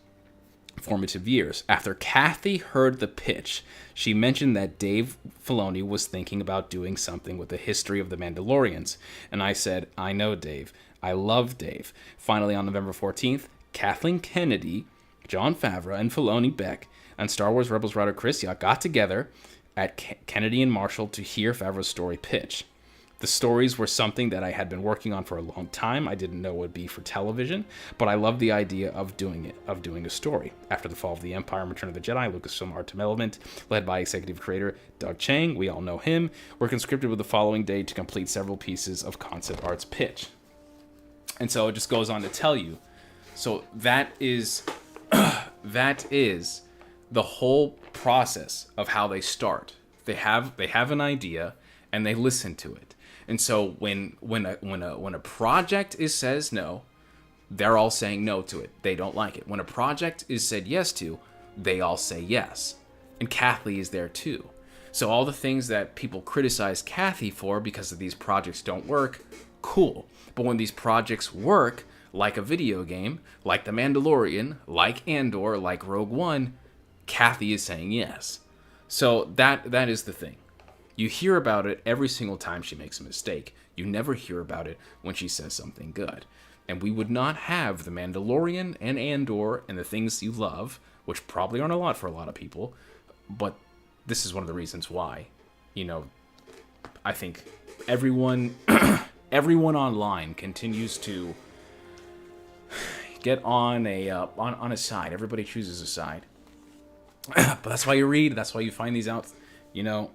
formative years. After Kathy heard the pitch, she mentioned that Dave Filoni was thinking about doing something with the history of the Mandalorians. And I said, I know Dave. I love Dave. Finally, on November 14th, Kathleen Kennedy, Jon Favreau, and Filoni Beck, and Star Wars Rebels writer Chris Yacht got together at Kennedy and Marshall to hear Favreau's story pitch. The stories were something that I had been working on for a long time. I didn't know it would be for television, but I loved the idea of doing a story. After the fall of the Empire and Return of the Jedi, Lucasfilm art development, led by executive creator Doug Chiang, we all know him, were conscripted with the following day to complete several pieces of concept art's pitch. And so it just goes on to tell you. So that is the whole process of how they start. They have an idea and they listen to it. And so when a project says no, they're all saying no to it. They don't like it. When a project is said yes to, they all say yes. And Kathy is there too. So all the things that people criticize Kathy for because of these projects don't work, cool. But when these projects work, like a video game, like The Mandalorian, like Andor, like Rogue One, Kathy is saying yes. So that is the thing. You hear about it every single time she makes a mistake. You never hear about it when she says something good. And we would not have The Mandalorian and Andor and the things you love, which probably aren't a lot for a lot of people, but this is one of the reasons why. You know, I think everyone online continues to get on a side. Everybody chooses a side. But that's why you read. That's why you find these out, you know.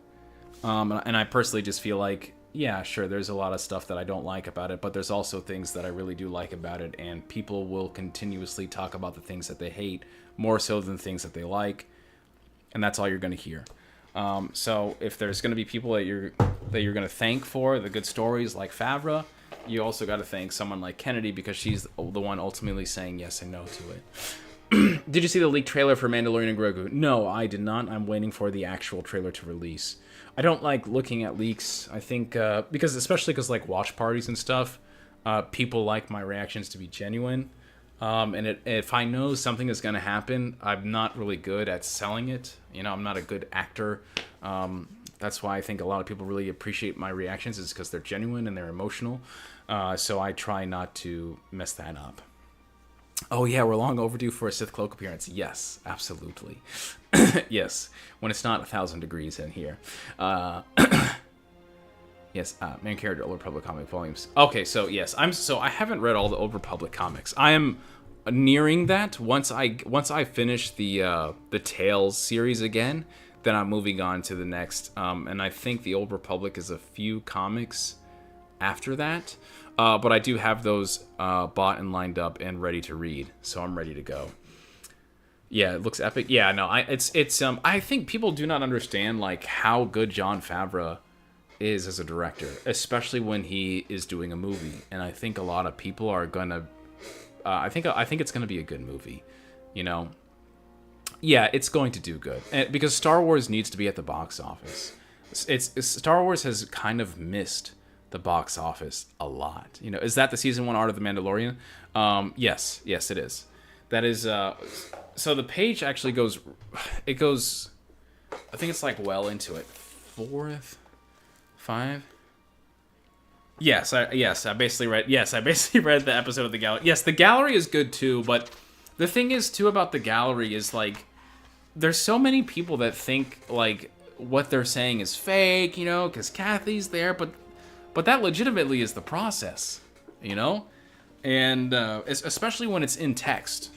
And I personally just feel like, yeah, sure, there's a lot of stuff that I don't like about it, but there's also things that I really do like about it, and people will continuously talk about the things that they hate more so than things that they like, and that's all you're going to hear. So if there's going to be people that you're going to thank for the good stories like Favreau, you also got to thank someone like Kennedy because she's the one ultimately saying yes and no to it. Did you see the leaked trailer for Mandalorian and Grogu? No, I did not. I'm waiting for the actual trailer to release. I don't like looking at leaks. I think because like watch parties and stuff, people like my reactions to be genuine. And if I know something is going to happen, I'm not really good at selling it. You know, I'm not a good actor. That's why I think a lot of people really appreciate my reactions is because they're genuine and they're emotional. So I try not to mess that up. Oh yeah, we're long overdue for a Sith Cloak appearance. Yes, absolutely. Yes, when it's not 1,000 degrees in here. Yes, main character, Old Republic comic volumes. Okay, so yes, I haven't read all the Old Republic comics. I am nearing that. Once I finish the Tales series again, then I'm moving on to the next. And I think the Old Republic is a few comics after that. But I do have those bought and lined up and ready to read, so I'm ready to go. Yeah, it looks epic. Yeah, no, I think people do not understand like how good Jon Favreau is as a director, especially when he is doing a movie. And I think a lot of people are gonna. I think it's gonna be a good movie. You know. Yeah, it's going to do good because Star Wars needs to be at the box office. Star Wars has kind of missed the box office a lot. You know, is that the season 1 art of The Mandalorian? Yes, it is. That is so the page actually goes I think it's like well into it. 4th, 5. Yes, I basically read the episode of the gallery. Yes, the gallery is good too, but the thing is too about the gallery is like there's so many people that think like what they're saying is fake, you know, cuz Kathy's there, but that legitimately is the process, you know? And especially when it's in text.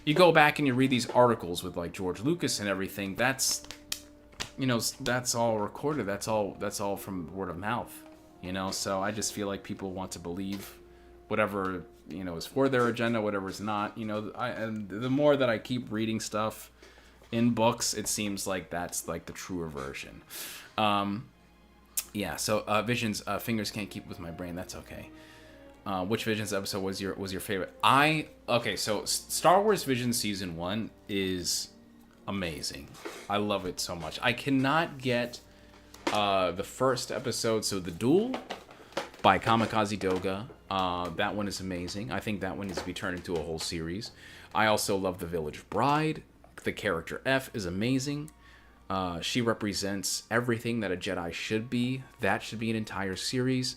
You go back and you read these articles with like George Lucas and everything, that's, you know, that's all recorded. That's all from word of mouth, you know? So I just feel like people want to believe whatever, you know, is for their agenda, whatever is not, you know? And the more that I keep reading stuff in books, it seems like that's like the truer version. Yeah, so Visions, fingers can't keep with my brain. That's okay. Which Visions episode was your favorite? So Star Wars Visions Season 1 is amazing. I love it so much. I cannot get the first episode, so The Duel by Kamikaze Doga. That one is amazing. I think that one needs to be turned into a whole series. I also love The Village Bride. The character F is amazing. She represents everything that a Jedi should be. That should be an entire series.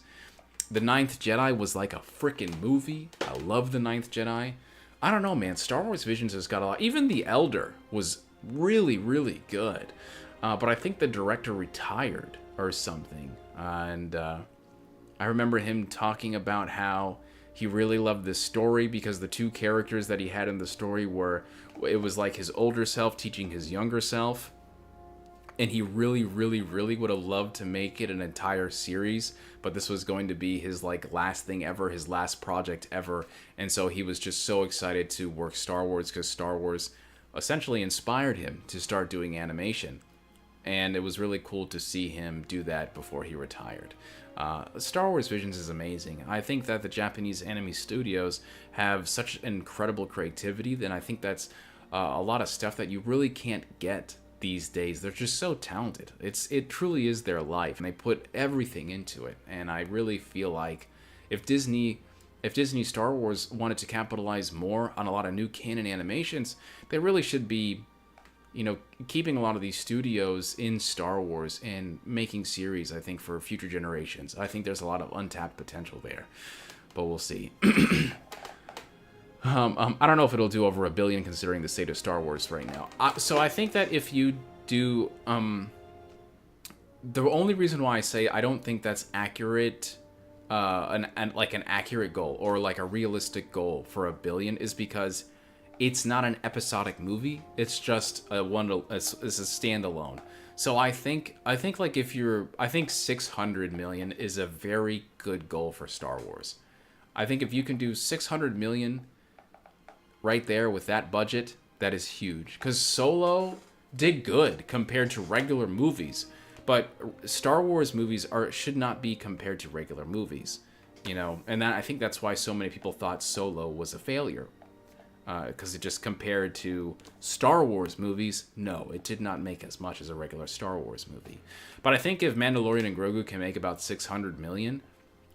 The Ninth Jedi was like a freaking movie. I love The Ninth Jedi. I don't know, man. Star Wars Visions has got a lot. Even The Elder was really, really good. But I think the director retired or something. And I remember him talking about how he really loved this story because the two characters that he had in the story were, it was like his older self teaching his younger self. And he really, really, really would have loved to make it an entire series, but this was going to be his like last thing ever, his last project ever. And so he was just so excited to work Star Wars because Star Wars essentially inspired him to start doing animation. And it was really cool to see him do that before he retired. Star Wars Visions is amazing. I think that the Japanese anime studios have such incredible creativity, and I think that's a lot of stuff that you really can't get these days. They're just so talented. It truly is their life, and they put everything into it. And I really feel like if Disney Star Wars wanted to capitalize more on a lot of new canon animations, they really should be, you know, keeping a lot of these studios in Star Wars and making series, I think, for future generations. I think there's a lot of untapped potential there, but we'll see. I don't know if it'll do over $1 billion considering the state of Star Wars right now. So I think that if you do, the only reason why I say I don't think that's accurate, like an accurate goal or like a realistic goal for $1 billion is because it's not an episodic movie. It's just it's a standalone. So I think like I think 600 million is a very good goal for Star Wars. I think if you can do 600 million right there with that budget, that is huge. Because Solo did good compared to regular movies, but Star Wars movies should not be compared to regular movies, you know. And I think that's why so many people thought Solo was a failure, because it just compared to Star Wars movies, no, it did not make as much as a regular Star Wars movie. But I think if Mandalorian and Grogu can make about 600 million,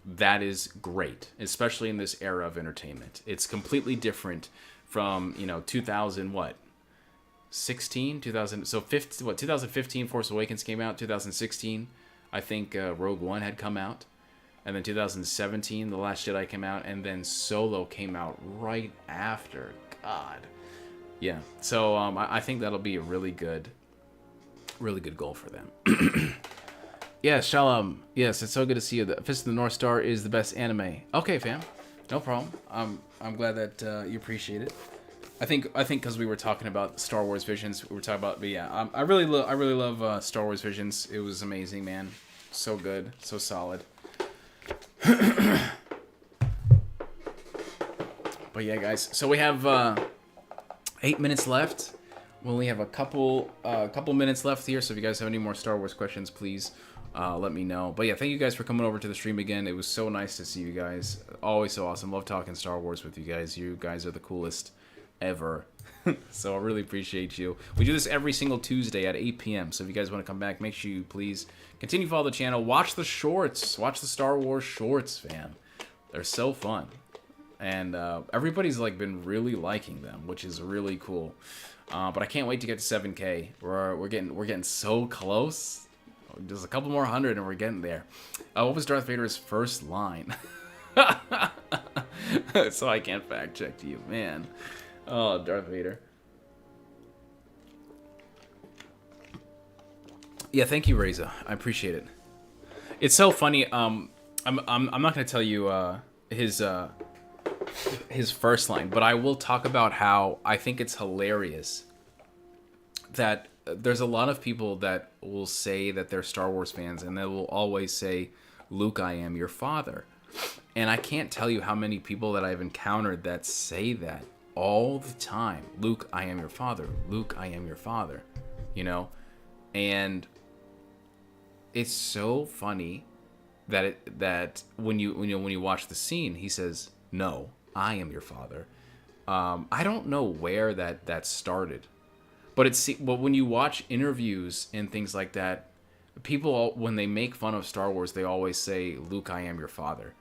that is great, especially in this era of entertainment. It's completely different from, you know, 2015 Force Awakens came out. 2016 I think Rogue One had come out, and then 2017 The Last Jedi came out, and then Solo came out right after. God, yeah. So I think that'll be a really good goal for them. Yes, Shalom. Yes, it's so good to see you. The Fist of the North Star is the best anime. Okay, fam. No problem. I'm glad that you appreciate it. I think because we were talking about Star Wars Visions, we were talking about. But yeah, I really love Star Wars Visions. It was amazing, man. So good, so solid. But yeah, guys. So we have 8 minutes left. We only have a couple minutes left here. So if you guys have any more Star Wars questions, please. Let me know. But yeah, thank you guys for coming over to the stream again. It was so nice to see you guys. Always so awesome. Love talking Star Wars with you guys. You guys are the coolest ever. So I really appreciate you. We do this every single Tuesday at 8 p.m. So if you guys want to come back, make sure you please continue to follow the channel. Watch the shorts. Watch the Star Wars shorts, fam. They're so fun. And everybody's like been really liking them, which is really cool. But I can't wait to get to 7K. We're getting so close. Just a couple more hundred and we're getting there. What was Darth Vader's first line? So I can't fact check you, man. Oh, Darth Vader. Yeah, thank you, Reza. I appreciate it. It's so funny. I'm not gonna tell you his first line, but I will talk about how I think it's hilarious that there's a lot of people that will say that they're Star Wars fans and they will always say, Luke, I am your father. And I can't tell you how many people that I've encountered that say that all the time. Luke, I am your father. Luke, I am your father. You know? And it's so funny that when you watch the scene, he says, no, I am your father. I don't know where that started. But when you watch interviews and things like that, people, when they make fun of Star Wars, they always say, Luke, I am your father.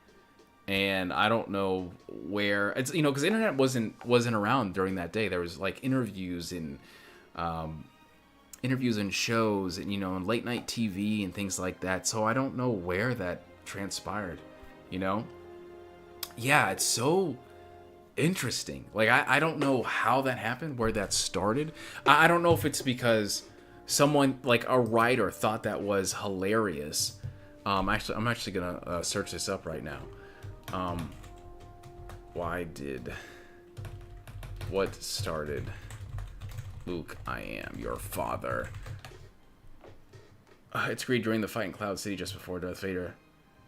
And I don't know where it's, you know, because the internet wasn't around during that day. There was like interviews and shows and, you know, and late night TV and things like that. So I don't know where that transpired, you know? Yeah, it's so interesting. Like, I don't know how that happened, where that started. I don't know if it's because someone, like a writer, thought that was hilarious. Actually, I'm actually gonna search this up right now. What started Luke, I am your father? It's agreed during the fight in Cloud City just before Darth Vader.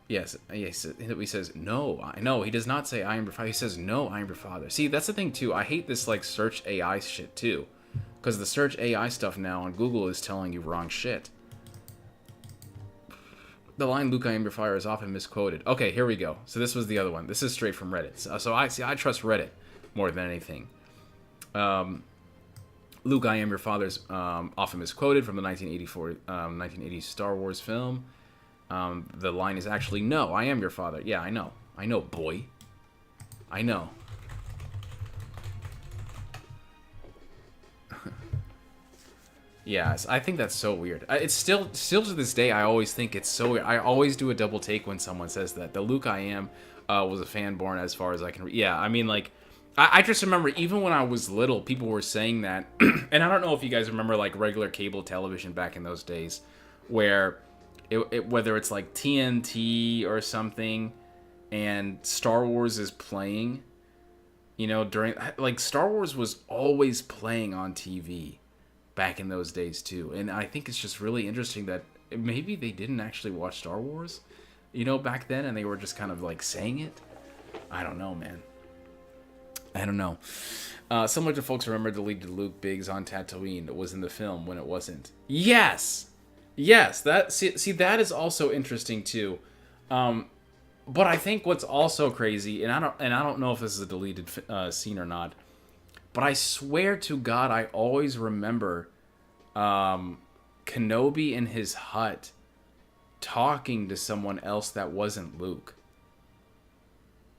Yes, he says, no, I know. He does not say, I am your father. He says, no, I am your father. See, that's the thing, too. I hate this, like, search AI shit, too. Because the search AI stuff now on Google is telling you wrong shit. The line, Luke, I am your father, is often misquoted. Okay, here we go. So this was the other one. This is straight from Reddit. So I trust Reddit more than anything. Luke, I am your father's often misquoted from the 1980 Star Wars film. The line is actually, no, I am your father. Yeah, I know. I know, boy. I know. Yeah, I think that's so weird. It's still to this day, I always think it's so weird. I always do a double take when someone says that. The Luke I am was a fan born as far as I can. Yeah, I mean, like, I just remember even when I was little, people were saying that. And I don't know if you guys remember, like, regular cable television back in those days, where whether it's like TNT or something, and Star Wars is playing, you know, during, like, Star Wars was always playing on TV back in those days too. And I think it's just really interesting that maybe they didn't actually watch Star Wars, you know, back then, and they were just kind of like saying it. I don't know, man. I don't know. Similar to folks remember deleted Luke Biggs on Tatooine was in the film when it wasn't. Yes, that see that is also interesting too. But I think what's also crazy, and I don't know if this is a deleted scene or not, but I swear to God, I always remember Kenobi in his hut talking to someone else that wasn't Luke.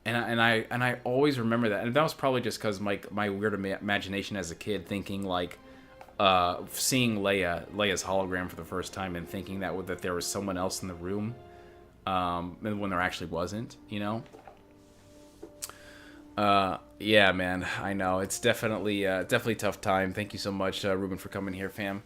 And I always remember that. And that was probably just because my weird imagination as a kid, thinking like seeing Leia's hologram for the first time and thinking that there was someone else in the room when there actually wasn't, you know? Yeah, man, I know. It's definitely tough time. Thank you so much, Ruben, for coming here, fam.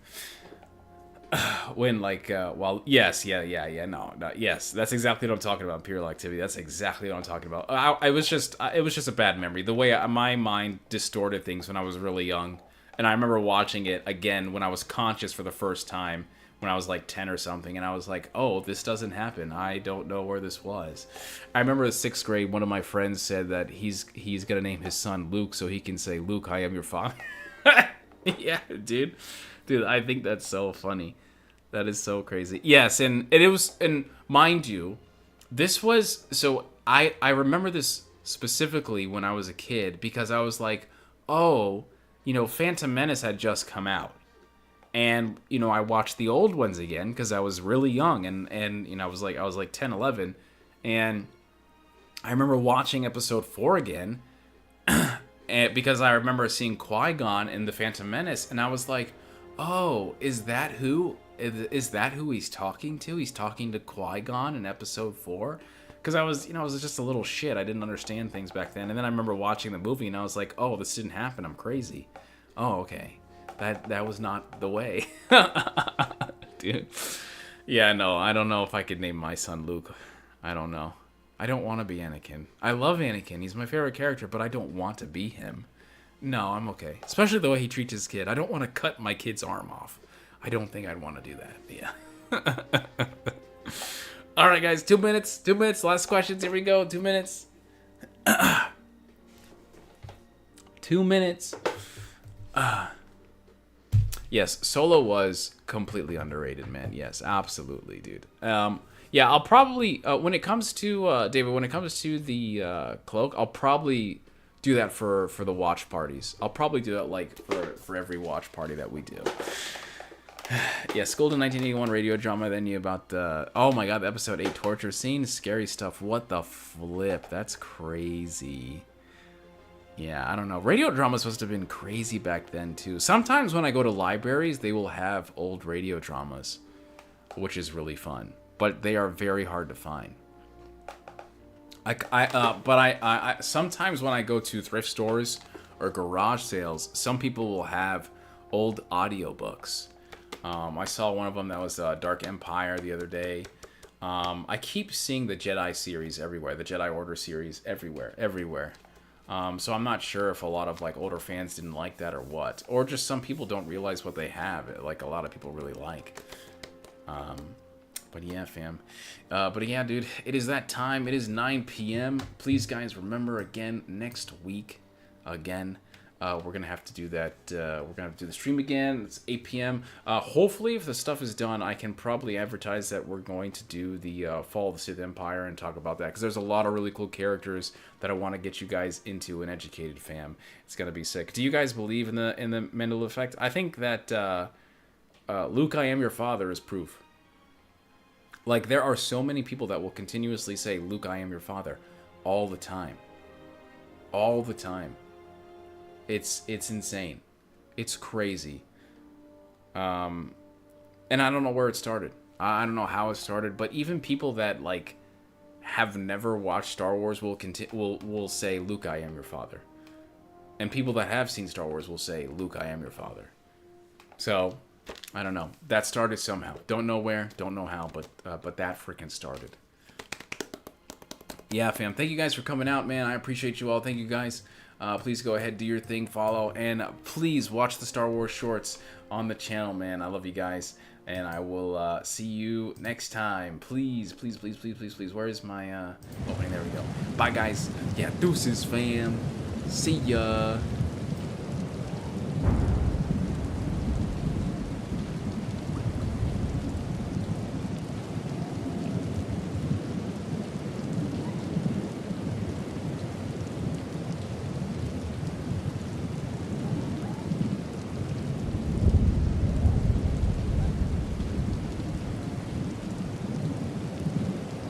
When, like, well, yes, no, yes, that's exactly what I'm talking about, Imperial activity. That's exactly what I'm talking about. It was just a bad memory. The way my mind distorted things when I was really young. And I remember watching it again when I was conscious for the first time, when I was like 10 or something, and I was like, oh, this doesn't happen. I don't know where this was. I remember in 6th grade, one of my friends said that he's going to name his son Luke so he can say, Luke, I am your father. Yeah, dude. Dude, I think that's so funny. That is so crazy. Yes, and it was, and mind you, this was, so I remember this specifically when I was a kid, because I was like, oh, you know, Phantom Menace had just come out. And, you know, I watched the old ones again because I was really young, and you know, I was like 10, 11, and I remember watching episode 4 again, and because I remember seeing Qui-Gon in the Phantom Menace, and I was like, oh, is that who he's talking to? He's talking to Qui-Gon in episode 4? Because I was just a little shit. I didn't understand things back then. And then I remember watching the movie, and I was like, oh, this didn't happen. I'm crazy. Oh, okay. That was not the way. Dude. Yeah, no, I don't know if I could name my son Luke. I don't know. I don't want to be Anakin. I love Anakin. He's my favorite character, but I don't want to be him. No, I'm okay. Especially the way he treats his kid. I don't want to cut my kid's arm off. I don't think I'd want to do that. Yeah. All right, guys. 2 minutes. 2 minutes. Last questions. Here we go. 2 minutes. 2 minutes. Yes, Solo was completely underrated, man. Yes, absolutely, dude. Yeah, I'll probably, when it comes to, David, when it comes to the cloak, I'll probably do that for the watch parties. I'll probably do that, like, for every watch party that we do. Yeah, schooled in 1981 radio drama, then you about the, oh my god, the episode 8 torture scene, scary stuff. What the flip? That's crazy. Yeah, I don't know. Radio dramas must have been crazy back then, too. Sometimes when I go to libraries, they will have old radio dramas, which is really fun. But they are very hard to find. I sometimes when I go to thrift stores or garage sales, some people will have old audiobooks. I saw one of them that was Dark Empire the other day. I keep seeing the Jedi series everywhere, the Jedi Order series everywhere. So I'm not sure if a lot of like older fans didn't like that or what, or just some people don't realize what they have. Like a lot of people really like. But yeah, fam. But yeah, dude, it is that time. It is 9 p.m. Please, guys, remember again next week. Again, we're gonna have to do that. We're gonna have to do the stream again. It's 8 p.m. Hopefully, if the stuff is done, I can probably advertise that we're going to do the Fall of the Sith Empire and talk about that, because there's a lot of really cool characters that I want to get you guys into and educated, fam. It's gonna be sick. Do you guys believe in the Mandela effect? I think that Luke, I am your father is proof. Like, there are so many people that will continuously say, Luke, I am your father, all the time. All the time. It's insane. It's crazy. And I don't know where it started. I don't know how it started, but even people that, like, have never watched Star Wars will say, Luke, I am your father. And people that have seen Star Wars will say, Luke, I am your father. So, I don't know. That started somehow. Don't know where, don't know how, but that freaking started. Yeah, fam. Thank you guys for coming out, man. I appreciate you all. Thank you guys. Please go ahead, do your thing, follow, and please watch the Star Wars shorts on the channel, man. I love you guys, and I will see you next time. Please, please, please, please, please, please. Where is my opening? There we go. Bye, guys. Yeah, deuces, fam. See ya.